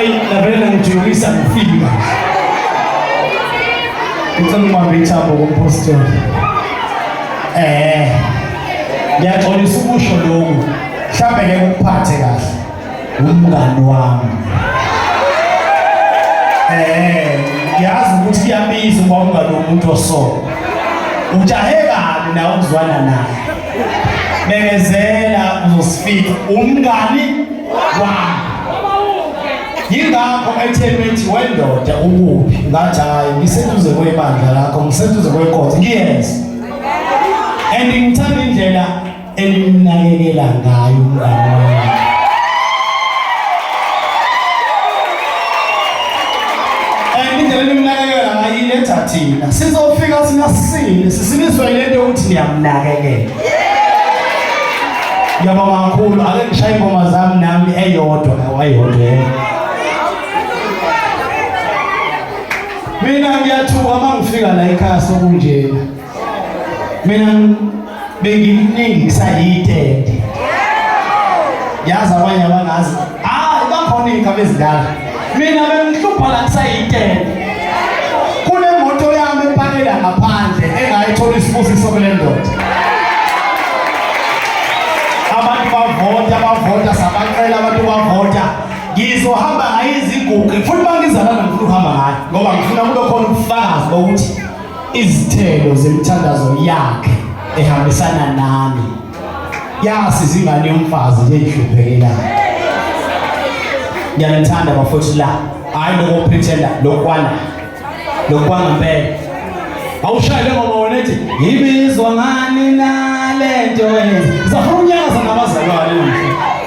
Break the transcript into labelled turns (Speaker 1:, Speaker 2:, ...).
Speaker 1: navela ngijulisa ngifika ngicela ubambe ithabo kompostor ngiyaxolisa ukusho lokhu mhlawumbe ngeke ukuphathe kahle umngani wami ngiyazi ukuthi kuyabiza uma ungani umuntu osoko ujahe kabi nawe uzwana naye bekezela uzosifika umngani wami yingakho ethemethi wendoda ukuphi ngathi hayi ngiseduze kwebandla lakho ngiseduze kwenkonzo ngiyenza and ngithanda indlela elimnakekela ngayo umngani wami indlela elimnakekela ngayo iletha thina sizofika sinasisile sisiniswa ilento yokuthi niyamnakekela ngiyabonga kakhulu ake ngishaye ingoma zami nami eyodwa awayodwa mina ngiyathuka mangifika la ekhaya sokunjena mina benginingi kusayitende yazi abanye abangazi bakhona izinkabe ezidala mina bengihlupha la kusayitende kunemoto yami epakela ngaphandle engayithola isibusiso kule ndoda abantu bavota sabaqela abantu bavota ngizohamba ngayiziguqi futhi bangizana ngifuna ukuhamba ngayo ngoba ngifuna kube khona ubufakazi bokuthi izithelo zemthandazo yakhe ehambisana nami yasiza ingane yomfazi nje ihluphekela ngiyanithanda bafowethu la hayi lokupretenda lokwana mpela awushayele ngoba wona ethi ibizwa ngani nalento ngizafuna unyakaza nabazalwane namhlanje